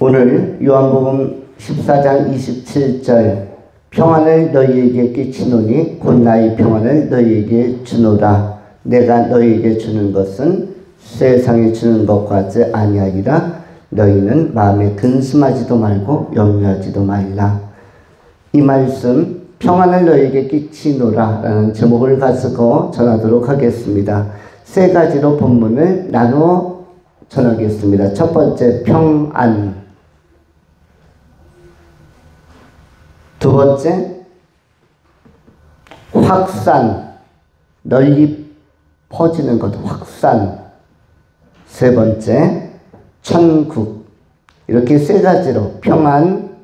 오늘 요한복음 14장 27절 평안을 너희에게 끼치노니 곧 나의 평안을 너희에게 주노라. 내가 너희에게 주는 것은 세상에 주는 것과 같지 아니하리라. 너희는 마음에 근심하지도 말고 염려하지도 말라. 이 말씀 평안을 너희에게 끼치노라 라는 제목을 가지고 전하도록 하겠습니다. 세 가지로 본문을 나누어 전하겠습니다. 첫 번째, 평안. 두 번째, 확산. 널리 퍼지는 것, 확산. 세 번째, 천국. 이렇게 세 가지로 평안,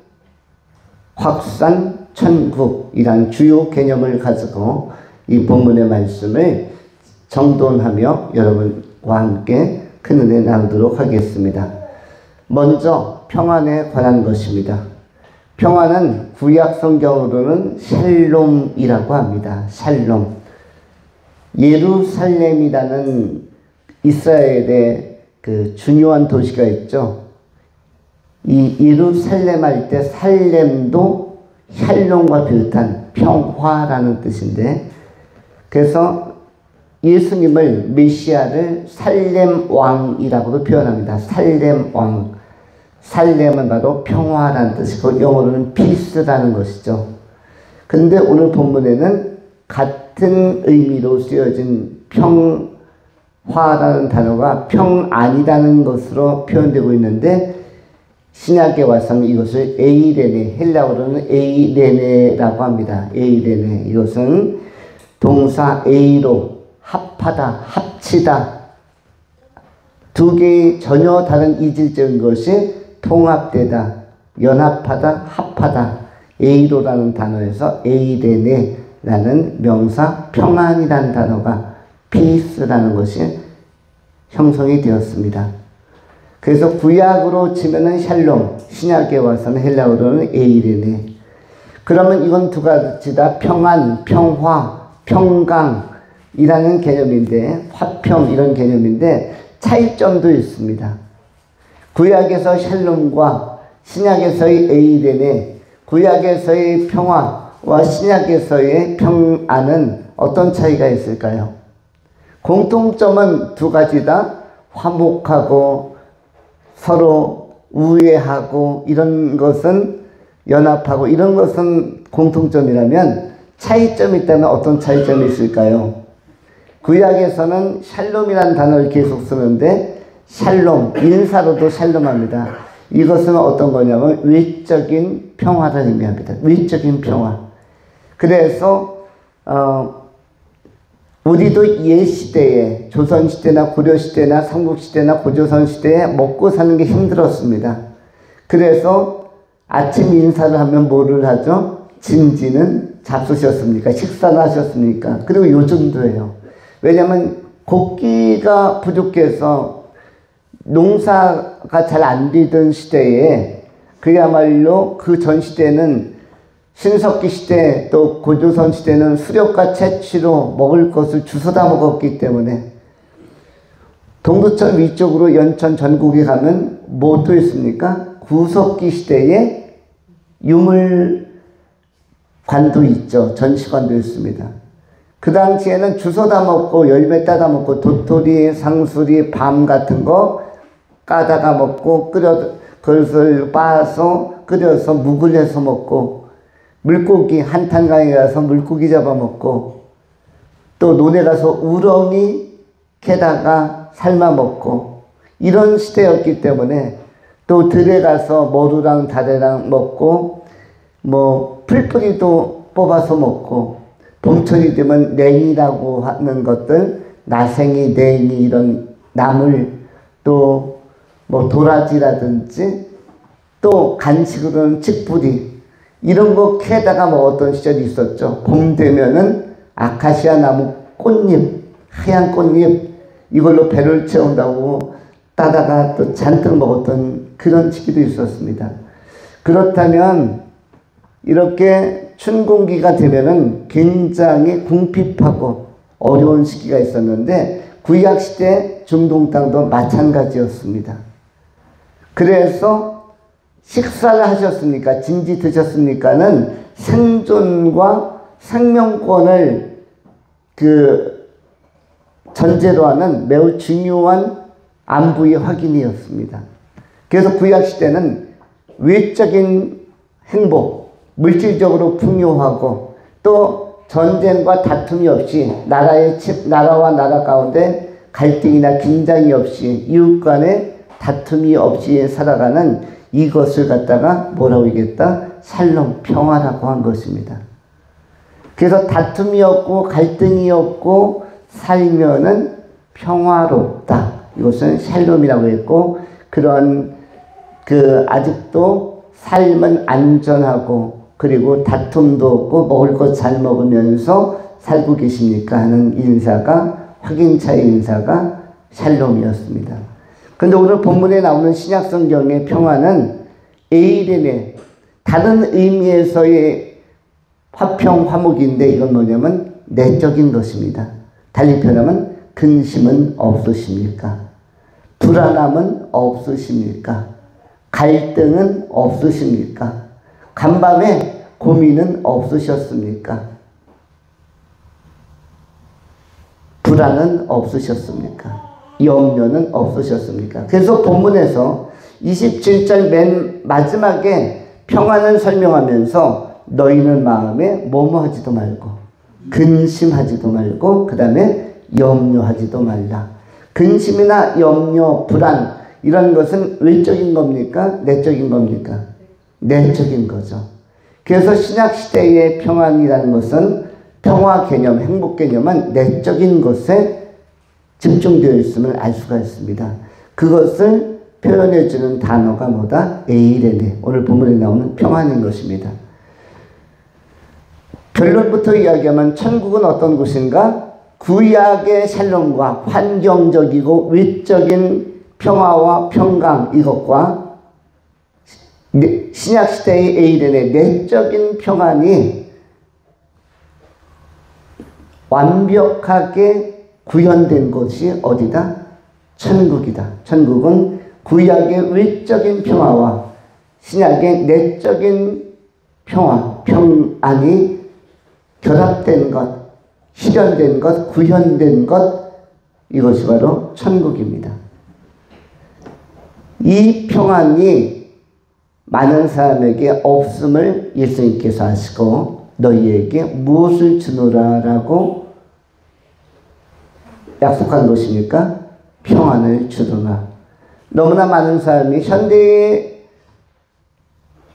확산, 천국이란 주요 개념을 가지고 이 본문의 말씀을 정돈하며 여러분과 함께 큰 은혜 나누도록 하겠습니다. 먼저 평안에 관한 것입니다. 평안은 구약 성경으로는 샬롬이라고 합니다. 샬롬. 예루살렘이라는 이스라엘의 그 중요한 도시가 있죠. 이 예루살렘 할 때 살렘도 샬롬과 비슷한 평화라는 뜻인데, 그래서 예수님을 메시아를 살렘 왕이라고도 표현합니다. 살렘 왕. 살렘은 바로 평화라는 뜻이고 영어로는 peace라는 것이죠. 그런데 오늘 본문에는 같은 의미로 쓰여진 평화라는 단어가 평안이라는 것으로 표현되고 있는데, 신약에 와서는 이것을 에이레네, 헬라어로는 에이레네라고 합니다. 에이레네. 이것은 동사 에이로 합하다, 합치다. 두 개의 전혀 다른 이질적인 것이 통합되다, 연합하다, 합하다. 에이로라는 단어에서 에이레네라는 명사 평안이라는 단어가 peace라는 것이 형성이 되었습니다. 그래서 구약으로 치면은 샬롬, 신약에 와서는 헬라어로는 에이레네. 그러면 이건 두 가지 다 평안, 평화, 평강이라는 개념인데, 화평 이런 개념인데 차이점도 있습니다. 구약에서 샬롬과 신약에서의 에이레네, 구약에서의 평화와 신약에서의 평안은 어떤 차이가 있을까요? 공통점은 두 가지 다 화목하고 서로 우애하고 이런 것은 연합하고 이런 것은 공통점이라면 차이점이 있다면 어떤 차이점이 있을까요? 구약에서는 샬롬이라는 단어를 계속 쓰는데 샬롬, 인사로도 샬롬합니다. 이것은 어떤 거냐면 외적인 평화를 의미합니다. 외적인 평화. 그래서 우리도 옛시대에 조선시대나 고려시대나 삼국시대나 고조선시대에 먹고 사는 게 힘들었습니다. 그래서 아침 인사를 하면 뭐를 하죠? 진지는 잡수셨습니까? 식사를 하셨습니까? 그리고 요즘도 해요. 왜냐하면 곡기가 부족해서 농사가 잘 안 되던 시대에, 그야말로 그 전 시대는 신석기 시대 또 고조선 시대는 수렵과 채취로 먹을 것을 주워다 먹었기 때문에 동두천 위쪽으로 연천 전국에 가면 뭐 또 있습니까? 구석기 시대에 유물관도 있죠. 전시관도 있습니다. 그 당시에는 주워다 먹고 열매 따다 먹고 도토리, 상수리, 밤 같은 거 까다가 먹고 그것을 빻아서 끓여서 묵을 해서 먹고, 물고기 한탄강에 가서 물고기 잡아먹고, 또 논에 가서 우렁이 캐다가 삶아 먹고, 이런 시대였기 때문에, 또 들에 가서 머루랑 다래랑 먹고, 풀뿌리도 뽑아서 먹고, 봄철이 되면 냉이라고 하는 것들, 나생이, 냉이 이런 나물, 또 도라지라든지, 또 간식으로는 칡뿌리 이런 거 캐다가 먹었던 시절이 있었죠. 봄 되면은 아카시아 나무 꽃잎, 하얀 꽃잎 이걸로 배를 채운다고 따다가 또 잔뜩 먹었던 그런 시기도 있었습니다. 그렇다면 이렇게 춘공기가 되면은 굉장히 궁핍하고 어려운 시기가 있었는데 구약시대 중동 땅도 마찬가지였습니다. 그래서 식사를 하셨으니까, 진지 드셨으니까는 생존과 생명권을 전제로 하는 매우 중요한 안부의 확인이었습니다. 그래서 구약시대는 외적인 행복, 물질적으로 풍요하고 또 전쟁과 다툼이 없이 나라와 나라 가운데 갈등이나 긴장이 없이 이웃 간의 다툼이 없이 살아가는 이것을 갖다가 뭐라고 얘기했다? 샬롬, 평화라고 한 것입니다. 그래서 다툼이 없고 갈등이 없고 살면은 평화롭다. 이것은 샬롬이라고 했고, 그런 아직도 삶은 안전하고 그리고 다툼도 없고 먹을 것 잘 먹으면서 살고 계십니까 하는 인사가, 확인차의 인사가 샬롬이었습니다. 그런데 오늘 본문에 나오는 신약성경의 평화는 에이레네, 다른 의미에서의 화평, 화목인데 이건 뭐냐면 내적인 것입니다. 달리 표현하면 근심은 없으십니까? 불안함은 없으십니까? 갈등은 없으십니까? 간밤에 고민은 없으셨습니까? 불안은 없으셨습니까? 염려는 없으셨습니까? 그래서 본문에서 27절 맨 마지막에 평안을 설명하면서 너희는 마음에 뭐뭐 하지도 말고 근심하지도 말고 그 다음에 염려하지도 말라. 근심이나 염려, 불안 이런 것은 외적인 겁니까? 내적인 겁니까? 내적인 거죠. 그래서 신약시대의 평안이라는 것은 평화 개념, 행복 개념은 내적인 것에 집중되어 있음을 알 수가 있습니다. 그것을 표현해주는 단어가 뭐다? 에이레네. 오늘 본문에 나오는 평안인 것입니다. 결론부터 이야기하면 천국은 어떤 곳인가? 구약의 샬롬과 환경적이고 외적인 평화와 평강 이것과 신약시대의 에이렌의 내적인 평안이 완벽하게 구현된 곳이 어디다? 천국이다. 천국은 구약의 외적인 평화와 신약의 내적인 평화, 평안이 결합된 것, 실현된 것, 구현된 것, 이것이 바로 천국입니다. 이 평안이 많은 사람에게 없음을 예수님께서 아시고 너희에게 무엇을 주노라 라고 약속한 것입니까? 평안을 주노라. 너무나 많은 사람이 현대의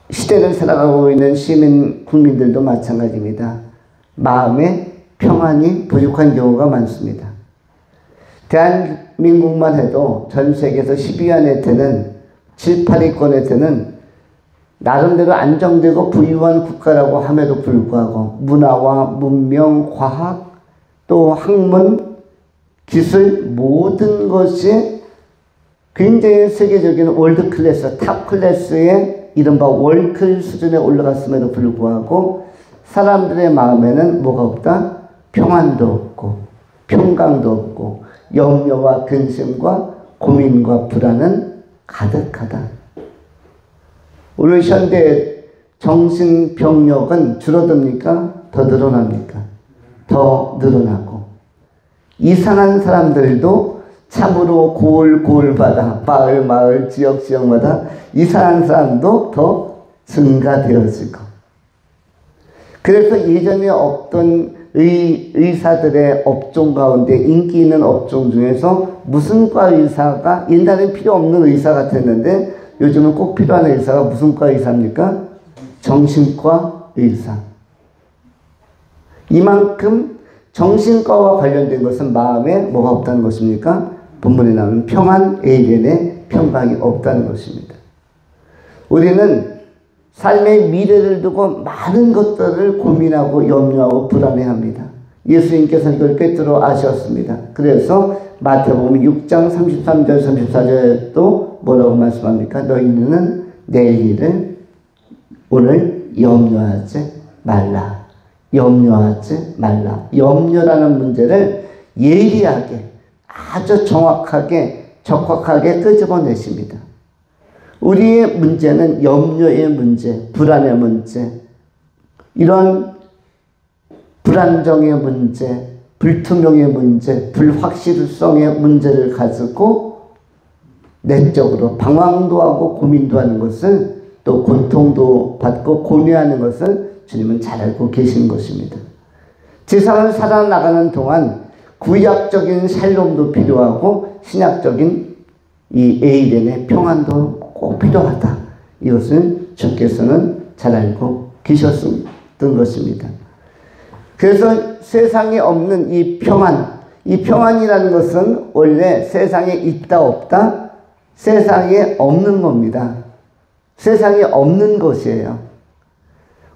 시대를 살아가고 있는 시민 국민들도 마찬가지입니다. 마음에 평안이 부족한 경우가 많습니다. 대한민국만 해도 전 세계에서 10위 안에 드는 7, 8위권에 드는 나름대로 안정되고 부유한 국가라고 함에도 불구하고 문화와 문명, 과학, 또 학문, 기술 모든 것이 굉장히 세계적인 월드 클래스, 탑 클래스의 이른바 월클 수준에 올라갔음에도 불구하고 사람들의 마음에는 뭐가 없다? 평안도 없고 평강도 없고 염려와 근심과 고민과 불안은 가득하다. 오늘 현대 정신병력은 줄어듭니까? 더 늘어납니까? 더 늘어나고 이상한 사람들도 참으로 고을마다 마을 지역마다 이상한 사람도 더 증가되어지고 그래서 예전에 없던 의사들의 업종 가운데 인기 있는 업종 중에서 무슨 과 의사가 옛날엔 필요 없는 의사 같았는데 요즘은 꼭 필요한 의사가 무슨 과 의사입니까? 정신과 의사. 이만큼 정신과와 관련된 것은 마음에 뭐가 없다는 것입니까? 본문에 나오는 평안, 에이렌의 평강이 없다는 것입니다. 우리는 삶의 미래를 두고 많은 것들을 고민하고 염려하고 불안해합니다. 예수님께서 이걸 꿰뚫어 아셨습니다. 그래서 마태복음 6장 33절 34절에 또 뭐라고 말씀합니까? 너희는 내일 일을 오늘 염려하지 말라. 염려하지 말라. 염려라는 문제를 예리하게 아주 정확하게 적확하게 끄집어내십니다. 우리의 문제는 염려의 문제, 불안의 문제, 이런 불안정의 문제, 불투명의 문제, 불확실성의 문제를 가지고 내적으로 방황도 하고 고민도 하는 것을, 또 고통도 받고 고뇌하는 것을 주님은 잘 알고 계신 것입니다. 세상을 살아나가는 동안 구약적인 샬롬도 필요하고 신약적인 이 에이덴의 평안도 꼭 필요하다. 이것을 주께서는 잘 알고 계셨던 것입니다. 그래서 세상에 없는 이 평안, 이 평안이라는 것은 원래 세상에 있다 없다, 세상에 없는 겁니다. 세상에 없는 것이에요.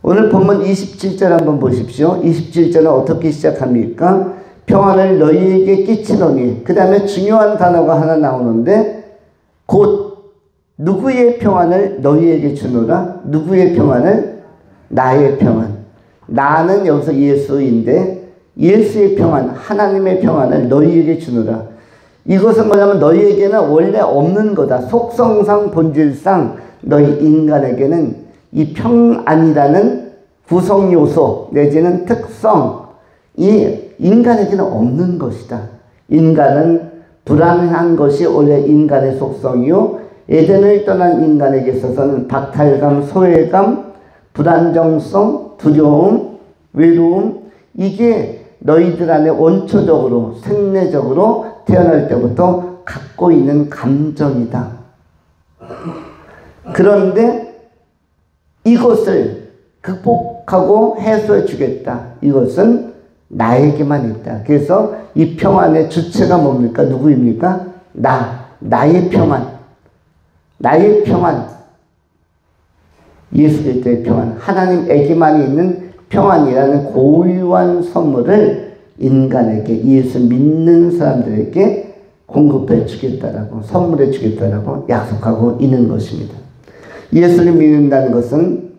오늘 본문 27절 한번 보십시오. 27절은 어떻게 시작합니까? 평안을 너희에게 끼치노니, 그 다음에 중요한 단어가 하나 나오는데, 곧 누구의 평안을 너희에게 주노라? 누구의 평안을? 나의 평안. 나는 여기서 예수인데, 예수의 평안, 하나님의 평안을 너희에게 주노라. 이것은 뭐냐면 너희에게는 원래 없는 거다. 속성상 본질상 너희 인간에게는 이 평안이라는 구성 요소 내지는 특성, 이 인간에게는 없는 것이다. 인간은 불안한 것이 원래 인간의 속성이요, 에덴을 떠난 인간에게 있어서는 박탈감, 소외감, 불안정성, 두려움, 외로움, 이게 너희들 안에 원초적으로 생내적으로 태어날 때부터 갖고 있는 감정이다. 그런데 이것을 극복하고 해소해 주겠다. 이것은 나에게만 있다. 그래서 이 평안의 주체가 뭡니까? 누구입니까? 나의 평안. 나의 평안. 예수 그리스도의 평안. 하나님에게만 있는 평안이라는 고유한 선물을 인간에게, 예수 믿는 사람들에게 공급해 주겠다라고, 선물해 주겠다라고 약속하고 있는 것입니다. 예수를 믿는다는 것은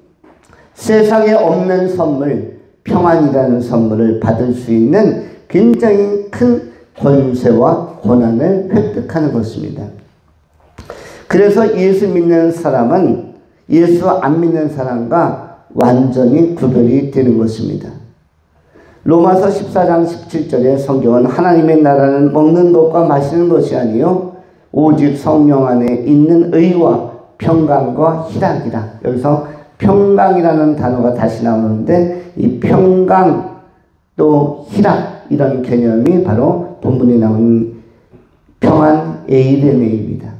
세상에 없는 선물, 평안이라는 선물을 받을 수 있는 굉장히 큰 권세와 권한을 획득하는 것입니다. 그래서 예수 믿는 사람은 예수 안 믿는 사람과 완전히 구별이 되는 것입니다. 로마서 14장 17절의 성경은 하나님의 나라는 먹는 것과 마시는 것이 아니요 오직 성령 안에 있는 의와 평강과 희락이라. 여기서 평강이라는 단어가 다시 나오는데, 이 평강 또 희락, 이런 개념이 바로 본문에 나온 평안 에이데네입니다.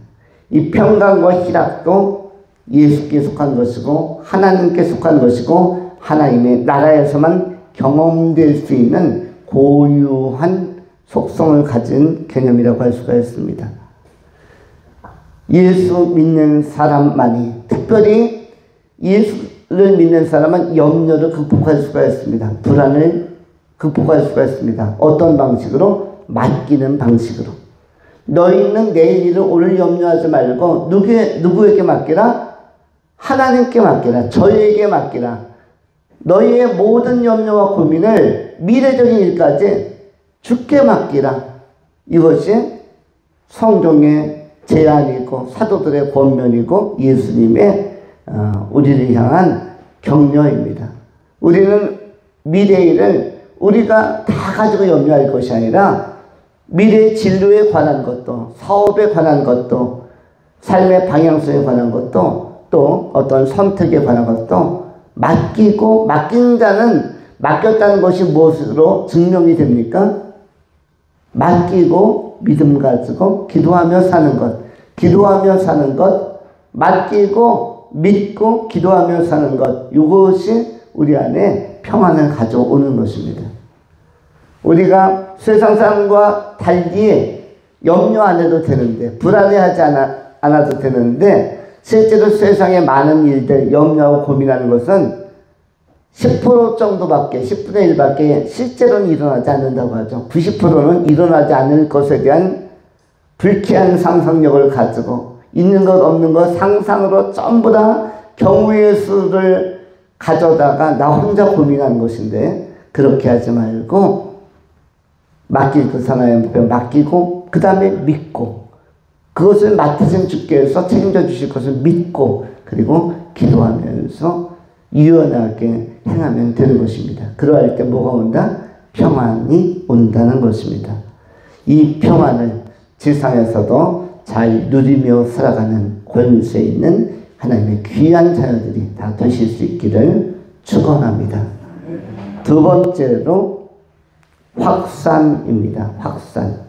이 평강과 희락도 예수께 속한 것이고 하나님께 속한 것이고 하나님의 나라에서만 경험될 수 있는 고유한 속성을 가진 개념이라고 할 수가 있습니다. 예수 믿는 사람만이, 특별히 예수를 믿는 사람은 염려를 극복할 수가 있습니다. 불안을 극복할 수가 있습니다. 어떤 방식으로? 맡기는 방식으로. 너희는 내일 일을 오늘 염려하지 말고 누구에게 맡기라? 하나님께 맡기라. 저희에게 맡기라. 너희의 모든 염려와 고민을 미래적인 일까지 주께 맡기라. 이것이 성경의 제안이고 사도들의 권면이고 예수님의 우리를 향한 격려입니다. 우리는 미래일을 우리가 다 가지고 염려할 것이 아니라 미래의 진로에 관한 것도, 사업에 관한 것도, 삶의 방향성에 관한 것도, 또 어떤 선택에 관한 것도 맡기고, 맡긴 자는 맡겼다는 것이 무엇으로 증명이 됩니까? 맡기고 믿음 가지고 기도하며 사는 것, 기도하며 사는 것, 맡기고 믿고 기도하며 사는 것, 이것이 우리 안에 평안을 가져오는 것입니다. 우리가 세상 사람과 달리 염려 안 해도 되는데, 불안해하지 않아도 되는데, 실제로 세상의 많은 일들, 염려하고 고민하는 것은 10% 정도밖에, 10분의 1밖에 실제로는 일어나지 않는다고 하죠. 90%는 일어나지 않을 것에 대한 불쾌한 상상력을 가지고 있는 것 없는 것 상상으로 전부 다 경우의 수를 가져다가 나 혼자 고민하는 것인데, 그렇게 하지 말고 맡길 그 사람의 목표 맡기고 그 다음에 믿고 그것을 맡으신 주께서 책임져 주실 것을 믿고 그리고 기도하면서 유연하게 행하면 되는 것입니다. 그러할 때 뭐가 온다? 평안이 온다는 것입니다. 이 평안을 지상에서도 잘 누리며 살아가는 권세 있는 하나님의 귀한 자녀들이 다 되실 수 있기를 축원합니다. 두 번째로 확산입니다. 확산.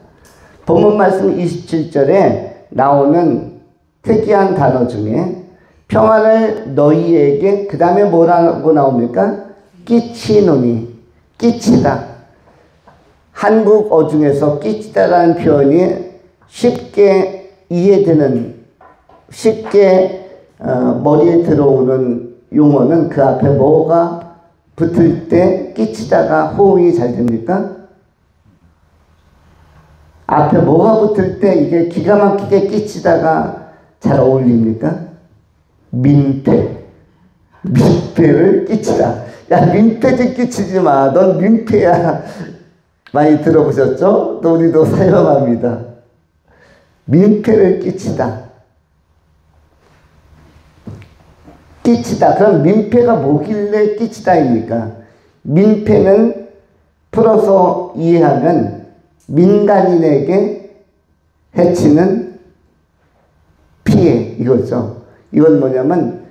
본문 말씀 27절에 나오는 특이한 단어 중에 평안을 너희에게 그 다음에 뭐라고 나옵니까? 끼치노니, 끼치다. 한국어 중에서 끼치다라는 표현이 쉽게 이해되는, 쉽게 머리에 들어오는 용어는 그 앞에 뭐가 붙을 때 끼치다가 호응이 잘 됩니까? 앞에 뭐가 붙을 때 이게 기가 막히게 끼치다가 잘 어울립니까? 민폐. 민폐를 끼치다. 야, 민폐 좀 끼치지 마. 넌 민폐야. 많이 들어보셨죠? 또 우리도 사용합니다. 민폐를 끼치다. 끼치다. 그럼 민폐가 뭐길래 끼치다입니까? 민폐는 풀어서 이해하면 민간인에게 해치는 피해 이거죠. 이건 뭐냐면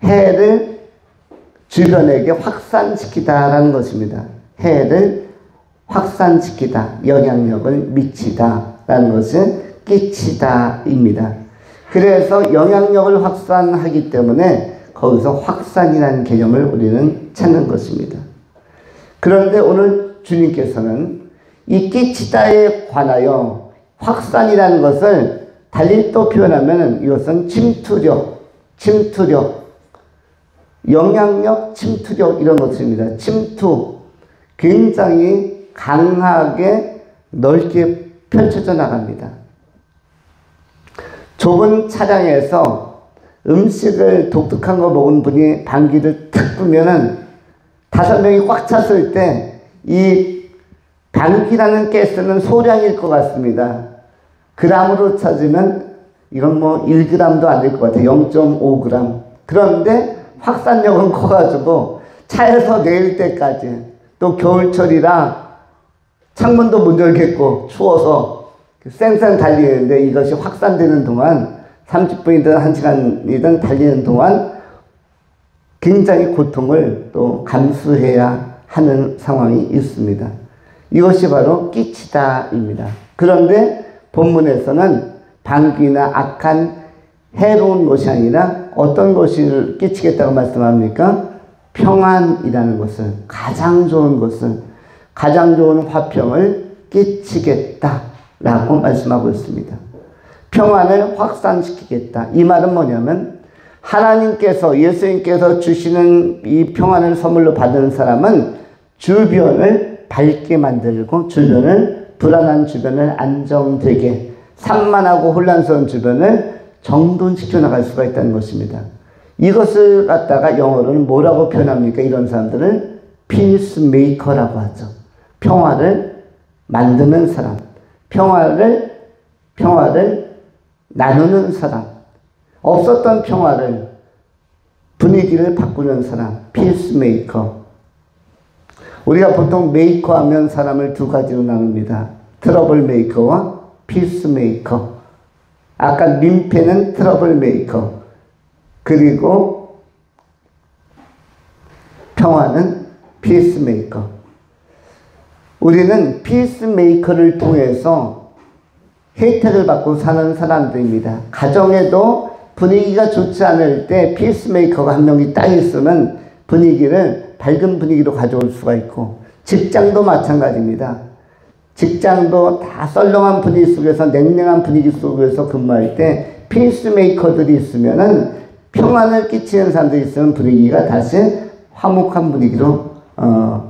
해를 주변에게 확산시키다라는 것입니다. 해를 확산시키다, 영향력을 미치다라는 것은 끼치다입니다. 그래서 영향력을 확산하기 때문에 거기서 확산이라는 개념을 우리는 찾는 것입니다. 그런데 오늘 주님께서는 이 끼치다에 관하여 확산이라는 것을 달리 또 표현하면 이것은 침투력, 영향력, 침투력 이런 것입니다. 침투, 굉장히 강하게 넓게 펼쳐져 나갑니다. 좁은 차량에서 음식을 독특한 거 먹은 분이 방귀를 탁 불면은 5명이 꽉 찼을 때 이 방귀라는 가스는 소량일 것 같습니다. 그람으로 찾으면 이건 뭐 1g도 안 될 것 같아요. 0.5g. 그런데 확산력은 커가지고 차에서 내릴 때까지 또 겨울철이라 창문도 못 열겠고 추워서 쌩쌩 달리는데 이것이 확산되는 동안 30분이든 1시간이든 달리는 동안 굉장히 고통을 또 감수해야 하는 상황이 있습니다. 이것이 바로 끼치다입니다. 그런데 본문에서는 방귀나 악한 해로운 것이 아니라 어떤 것을 끼치겠다고 말씀합니까? 평안이라는 것을, 가장 좋은 것을, 가장 좋은 화평을 끼치겠다라고 말씀하고 있습니다. 평안을 확산시키겠다. 이 말은 뭐냐면 하나님께서, 예수님께서 주시는 이 평안을 선물로 받은 사람은 주변을 밝게 만들고 주변을, 불안한 주변을 안정되게, 산만하고 혼란스러운 주변을 정돈시켜 나갈 수가 있다는 것입니다. 이것을 갖다가 영어로는 뭐라고 표현합니까? 이런 사람들을 peacemaker라고 하죠. 평화를 만드는 사람, 평화를 나누는 사람, 없었던 평화를, 분위기를 바꾸는 사람, peacemaker. 우리가 보통 메이커 하면 사람을 두 가지로 나눕니다. 트러블 메이커와 피스메이커. 아까 민폐는 트러블 메이커. 그리고 평화는 피스메이커. 우리는 피스메이커를 통해서 혜택을 받고 사는 사람들입니다. 가정에도 분위기가 좋지 않을 때 피스메이커가 한 명이 딱 있으면 분위기를 밝은 분위기로 가져올 수가 있고, 직장도 마찬가지입니다. 직장도 다 썰렁한 분위기 속에서, 냉랭한 분위기 속에서 근무할 때 피스메이커들이 있으면은, 평안을 끼치는 사람들이 있으면 분위기가 다시 화목한 분위기로,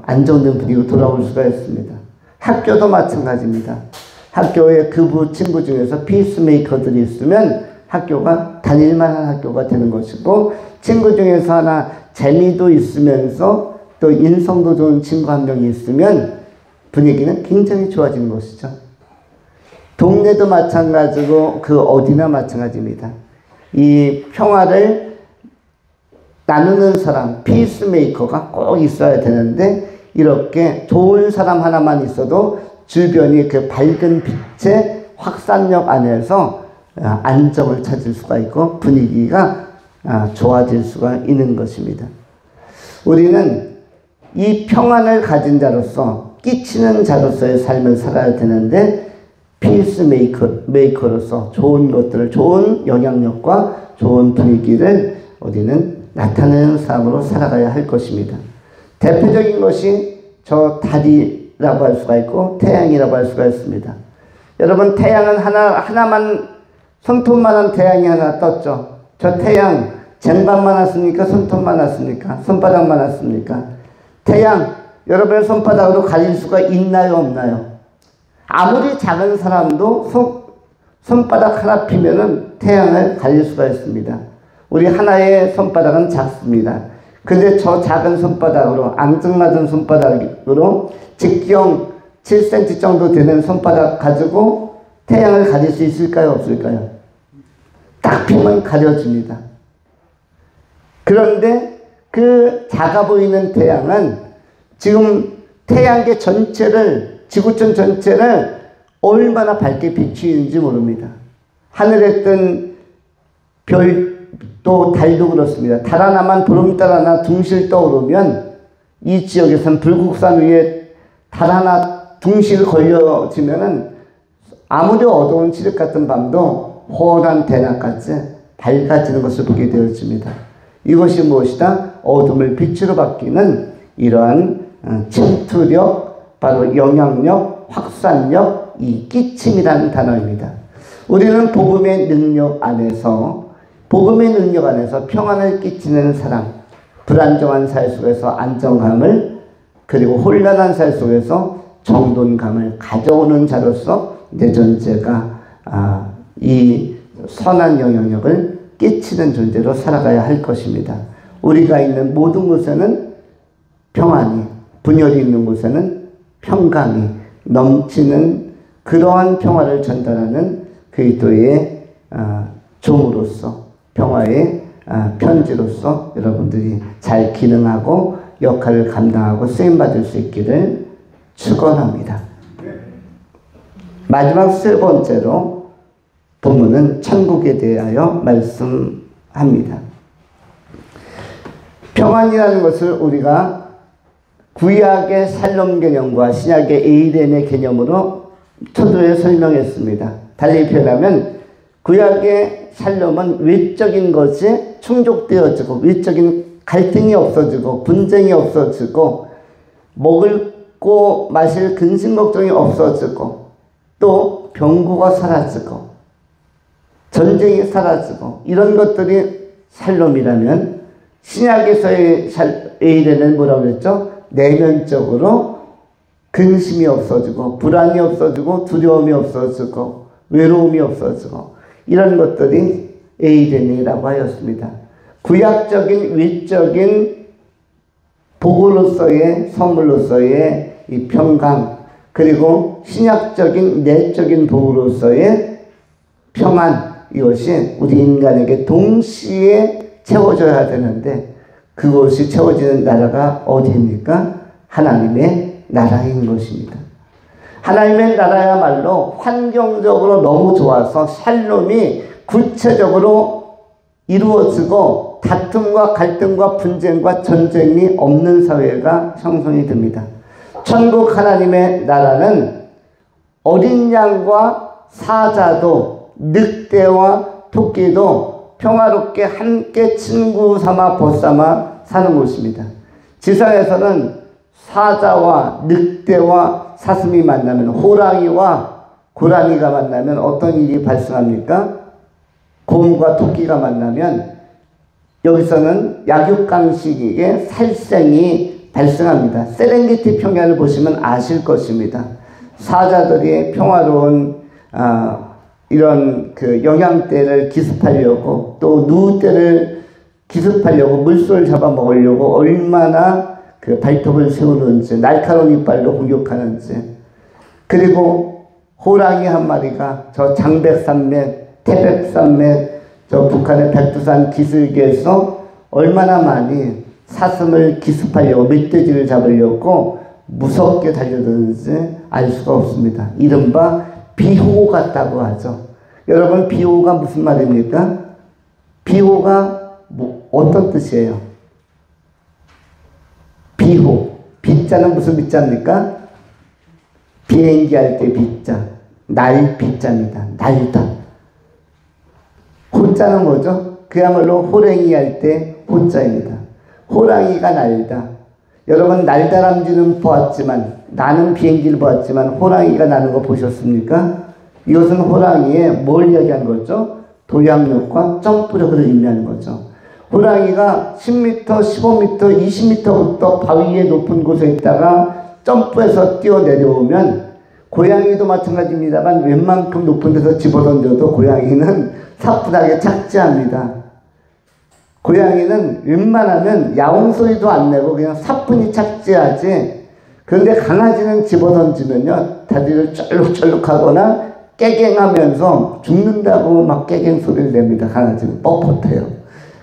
안정된 분위기로 돌아올 수가 있습니다. 학교도 마찬가지입니다. 학교에 친구 중에서 피스메이커들이 있으면 학교가 다닐만한 학교가 되는 것이고, 친구 중에서 하나 재미도 있으면서 또 인성도 좋은 친구 한 명이 있으면 분위기는 굉장히 좋아지는 것이죠. 동네도 마찬가지고 그 어디나 마찬가지입니다. 이 평화를 나누는 사람, 피스메이커가 꼭 있어야 되는데 이렇게 좋은 사람 하나만 있어도 주변이 그 밝은 빛의 확산력 안에서 안정을 찾을 수가 있고 분위기가 좋아질 수가 있는 것입니다. 우리는 이 평안을 가진 자로서 끼치는 자로서의 삶을 살아야 되는데 피스메이커로서 좋은 것들을, 좋은 영향력과 좋은 분위기를 우리는 나타내는 사람으로 살아가야 할 것입니다. 대표적인 것이 저 달이라고 할 수가 있고 태양이라고 할 수가 있습니다. 여러분, 태양은 하나만, 손톱만한 태양이 하나 떴죠. 저 태양 쟁반만 왔습니까? 손톱만 왔습니까? 손바닥만 왔습니까? 태양, 여러분의 손바닥으로 가릴 수가 있나요? 없나요? 아무리 작은 사람도 손바닥 하나 피면은 태양을 가릴 수가 있습니다. 우리 하나의 손바닥은 작습니다. 근데 저 작은 손바닥으로, 앙증맞은 손바닥으로 직경 7cm 정도 되는 손바닥 가지고 태양을 가릴 수 있을까요? 없을까요? 딱 피면 가려집니다. 그런데 그 작아 보이는 태양은 지금 태양계 전체를, 지구촌 전체를 얼마나 밝게 비추는지 모릅니다. 하늘에 뜬 별도, 달도 그렇습니다. 달 하나만, 보름달 하나 둥실 떠오르면 이 지역에서는 불국산 위에 달 하나 둥실 걸려지면은 아무리 어두운 칠흑 같은 밤도 환한 대낮같이 밝아지는 것을 보게 되어집니다. 이것이 무엇이다? 어둠을 빛으로 바뀌는 이러한 침투력, 바로 영향력, 확산력, 이 끼침이라는 단어입니다. 우리는 복음의 능력 안에서 평안을 끼치는 사람, 불안정한 삶 속에서 안정감을, 그리고 혼란한 삶 속에서 정돈감을 가져오는 자로서 내 존재가 이 선한 영향력을 끼치는 존재로 살아가야 할 것입니다. 우리가 있는 모든 곳에는 평안이, 분열이 있는 곳에는 평강이 넘치는 그러한 평화를 전달하는 그리스도의 종으로서, 평화의 편지로서 여러분들이 잘 기능하고 역할을 감당하고 쓰임받을 수 있기를 축원합니다. 마지막 세 번째로 본문은 천국에 대하여 말씀합니다. 평안이라는 것을 우리가 구약의 샬롬 개념과 신약의 에이덴의 개념으로 초두에 설명했습니다. 달리 표현하면 구약의 샬롬은 외적인 것이 충족되어지고 외적인 갈등이 없어지고 분쟁이 없어지고 먹고 마실 근심 걱정이 없어지고 또 병고가 사라지고 전쟁이 사라지고 이런 것들이 샬롬이라면 신약에서의 에이덴은 뭐라고 그랬죠? 내면적으로 근심이 없어지고 불안이 없어지고 두려움이 없어지고 외로움이 없어지고 이런 것들이 에이덴이라고 하였습니다. 구약적인 외적인 복으로서의 선물로서의 이 평강, 그리고 신약적인 내적인 복으로서의 평안, 이것이 우리 인간에게 동시에 채워져야 되는데 그것이 채워지는 나라가 어디입니까? 하나님의 나라인 것입니다. 하나님의 나라야말로 환경적으로 너무 좋아서 샬롬이 구체적으로 이루어지고 다툼과 갈등과 분쟁과 전쟁이 없는 사회가 형성이 됩니다. 천국 하나님의 나라는 어린 양과 사자도 늑대와 토끼도 평화롭게 함께 친구 삼아 벗삼아 사는 곳입니다. 지상에서는 사자와 늑대와 사슴이 만나면, 호랑이와 고라니가 만나면 어떤 일이 발생합니까? 곰과 토끼가 만나면 여기서는 약육강식의 살생이 발생합니다. 세렝게티 평야를 보시면 아실 것입니다. 사자들이 평화로운 이런 그 영양대를 기습하려고 또 누우대를 기습하려고 물소를 잡아먹으려고 얼마나 그 발톱을 세우는지 날카로운 이빨로 공격하는지, 그리고 호랑이 한 마리가 저 장백산맥, 태백산맥, 저 북한의 백두산 기슭에서 얼마나 많이 사슴을 기습하려고 멧돼지를 잡으려고 무섭게 달려드는지 알 수가 없습니다. 이른바 비호 같다고 하죠. 여러분, 비호가 무슨 말입니까? 비호가 어떤 뜻이에요? 비호. 비자는 무슨 비자입니까? 비행기 할 때 비자. 날 비자입니다. 날다. 호자는 뭐죠? 그야말로 호랭이 할 때 호자입니다. 호랑이가 날다. 여러분, 날다람쥐는 보았지만, 나는 비행기를 보았지만 호랑이가 나는 거 보셨습니까? 이것은 호랑이의 뭘 이야기한 거죠? 도약력과 점프력을 의미하는 거죠. 호랑이가 10m, 15m, 20m부터 바위의 높은 곳에 있다가 점프해서 뛰어내려오면 고양이도 마찬가지입니다만 웬만큼 높은 데서 집어던져도 고양이는 사뿐하게 착지합니다. 고양이는 웬만하면 야옹소리도 안 내고 그냥 사뿐히 착지하지. 그런데 강아지는 집어던지면요, 다리를 쩔룩쩔룩하거나 깨갱하면서 죽는다고 막 깨갱 소리를 냅니다. 강아지는 뻣뻣해요.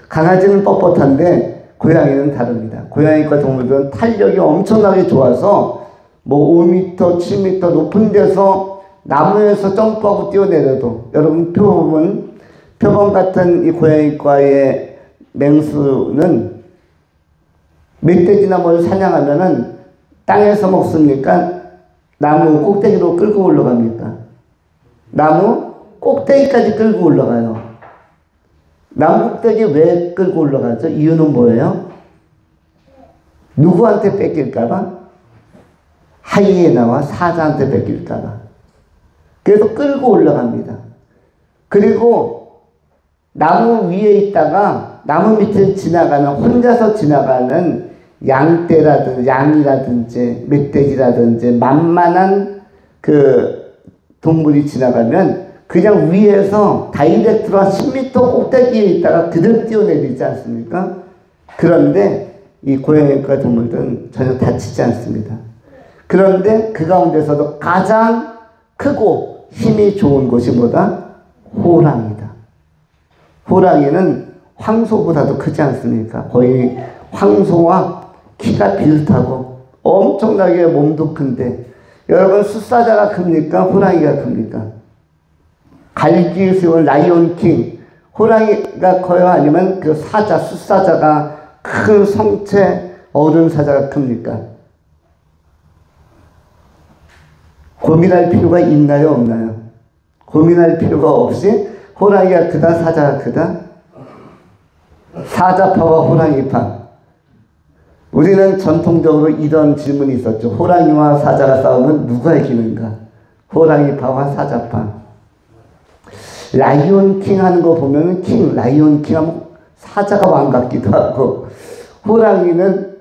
강아지는 뻣뻣한데 고양이는 다릅니다. 고양이과 동물들은 탄력이 엄청나게 좋아서 뭐 5m, 7m 높은 데서 나무에서 점프하고 뛰어내려도, 여러분 표범 같은 이 고양이과의 맹수는 멧돼지나 뭘 사냥하면은 땅에서 먹습니까? 나무 꼭대기로 끌고 올라갑니까? 나무 꼭대기까지 끌고 올라가요. 나무 꼭대기 왜 끌고 올라가죠? 이유는 뭐예요? 누구한테 뺏길까봐? 하이에나와 사자한테 뺏길까봐. 그래서 끌고 올라갑니다. 그리고 나무 위에 있다가 나무 밑을 지나가는, 혼자서 지나가는 양이라든지 멧돼지라든지 만만한 그 동물이 지나가면 그냥 위에서 다이렉트로 한 10m 꼭대기에 있다가 그대로 뛰어내리지 않습니까? 그런데 이 고양이과 동물들은 전혀 다치지 않습니다. 그런데 그 가운데서도 가장 크고 힘이 좋은 곳이 뭐다? 호랑이다. 호랑이는 황소보다도 크지 않습니까? 거의 황소와 키가 비슷하고 엄청나게 몸도 큰데, 여러분, 숫사자가 큽니까? 호랑이가 큽니까? 갈기의 수용을 라이온킹, 호랑이가 커요? 아니면 그 사자, 숫사자가 큰 성체 어른 사자가 큽니까? 고민할 필요가 있나요? 없나요? 고민할 필요가 없이 호랑이가 크다, 사자가 크다? 사자파와 호랑이파. 우리는 전통적으로 이런 질문이 있었죠. 호랑이와 사자가 싸우면 누가 이기는가? 호랑이파와 사자파. 라이온킹 하는 거 보면 라이온킹 하면 사자가 왕 같기도 하고, 호랑이는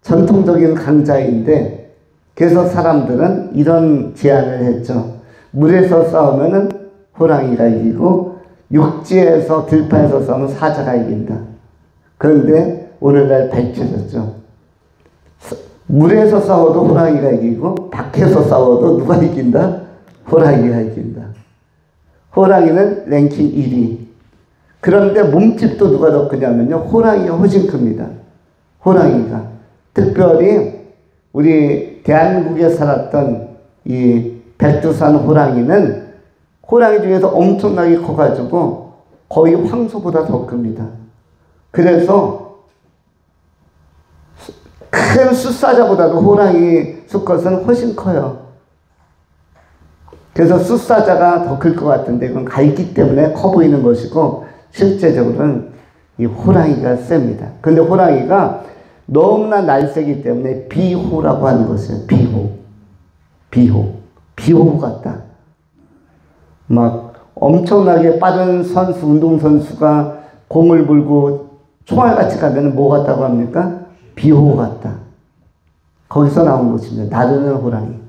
전통적인 강자인데, 그래서 사람들은 이런 제안을 했죠. 물에서 싸우면은 호랑이가 이기고, 육지에서 들판에서 싸우면 사자가 이긴다. 그런데 오늘날 밝혀졌죠. 물에서 싸워도 호랑이가 이기고, 밖에서 싸워도 누가 이긴다? 호랑이가 이긴다. 호랑이는 랭킹 1위. 그런데 몸집도 누가 더 크냐면요, 호랑이가 훨씬 큽니다. 호랑이가. 특별히 우리 대한민국에 살았던 이 백두산 호랑이는 호랑이 중에서 엄청나게 커가지고 거의 황소보다 더 큽니다. 그래서 큰 숫사자보다도 호랑이 수컷은 훨씬 커요. 그래서 숫사자가 더 클 것 같은데 그건 갈기 때문에 커 보이는 것이고, 실제적으로는 이 호랑이가 셉니다. 근데 호랑이가 너무나 날쌔기 때문에 비호라고 하는 것이에요. 비호 같다. 막 엄청나게 빠른 선수, 운동선수가 공을 물고 총알같이 가면 뭐 같다고 합니까? 비호 같다. 거기서 나온 것입니다. 나르는 호랑이.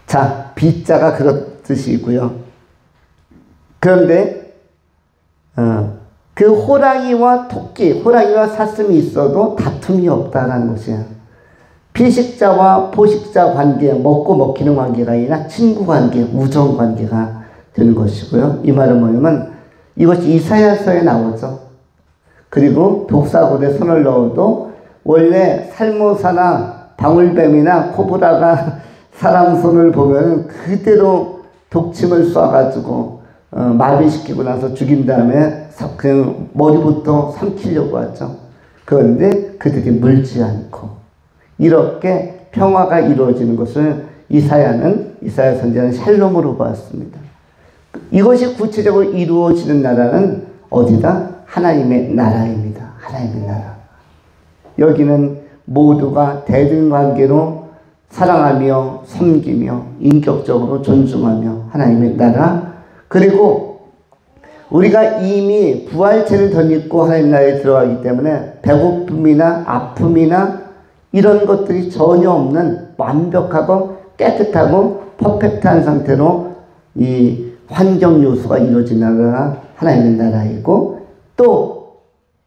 자, 비자가 그렇듯이고요. 그런데 그 호랑이와 토끼, 호랑이와 사슴이 있어도 다툼이 없다라는 것이에요. 피식자와 포식자 관계, 먹고 먹히는 관계가 아니라 친구 관계, 우정 관계가 되는 것이고요. 이 말은 뭐냐면 이것이 이사야서에 나오죠. 그리고 독사골에 손을 넣어도 원래 살모사나 방울뱀이나 코브라가 사람 손을 보면 그대로 독침을 쏴가지고 마비시키고 나서 죽인 다음에 그냥 머리부터 삼키려고 하죠. 그런데 그들이 물지 않고 이렇게 평화가 이루어지는 것을 이사야 선지자는 샬롬으로 보았습니다. 이것이 구체적으로 이루어지는 나라는 어디다? 하나님의 나라입니다. 하나님의 나라. 여기는 모두가 대등관계로 사랑하며 섬기며 인격적으로 존중하며 하나님의 나라, 그리고 우리가 이미 부활체를 덧입고 하나님 나라에 들어가기 때문에 배고픔이나 아픔이나 이런 것들이 전혀 없는 완벽하고 깨끗하고 퍼펙트한 상태로 이 환경 요소가 이루어진 나라가 하나님의 나라이고, 또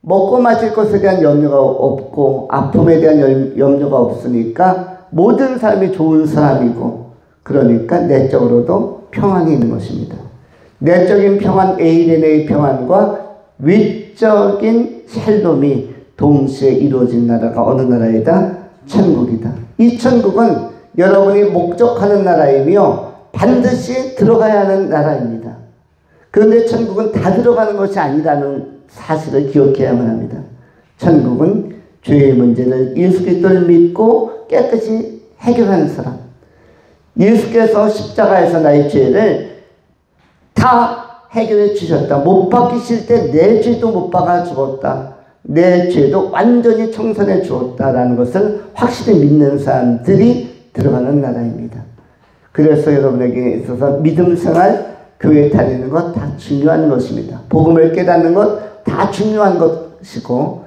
먹고 마실 것에 대한 염려가 없고 아픔에 대한 염려가 없으니까 모든 사람이 좋은 사람이고, 그러니까 내적으로도 평안이 있는 것입니다. 내적인 평안, 에이레네의 평안과 외적인 샬롬이 동시에 이루어진 나라가 어느 나라이다? 천국이다. 이 천국은 여러분이 목적하는 나라이며 반드시 들어가야 하는 나라입니다. 그런데 천국은 다 들어가는 것이 아니라는 사실을 기억해야만 합니다. 천국은 죄의 문제를 예수 그리스도를 믿고 깨끗이 해결하는 사람, 예수께서 십자가에서 나의 죄를 다 해결해 주셨다. 못 박히실 때 내 죄도 못 박아 주었다. 내 죄도 완전히 청산해 주었다라는 것을 확실히 믿는 사람들이 들어가는 나라입니다. 그래서 여러분에게 있어서 믿음 생활, 교회 다니는 것 다 중요한 것입니다. 복음을 깨닫는 것 다 중요한 것이고,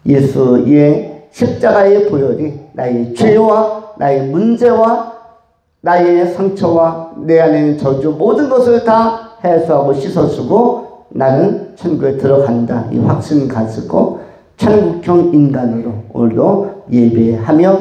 예수의 십자가의 보혈이 나의 죄와 나의 문제와 나의 상처와 내 안에 있는 저주 모든 것을 다 해소하고 씻어주고 나는 천국에 들어간다, 이 확신 가지고 천국형 인간으로 오늘도 예배하며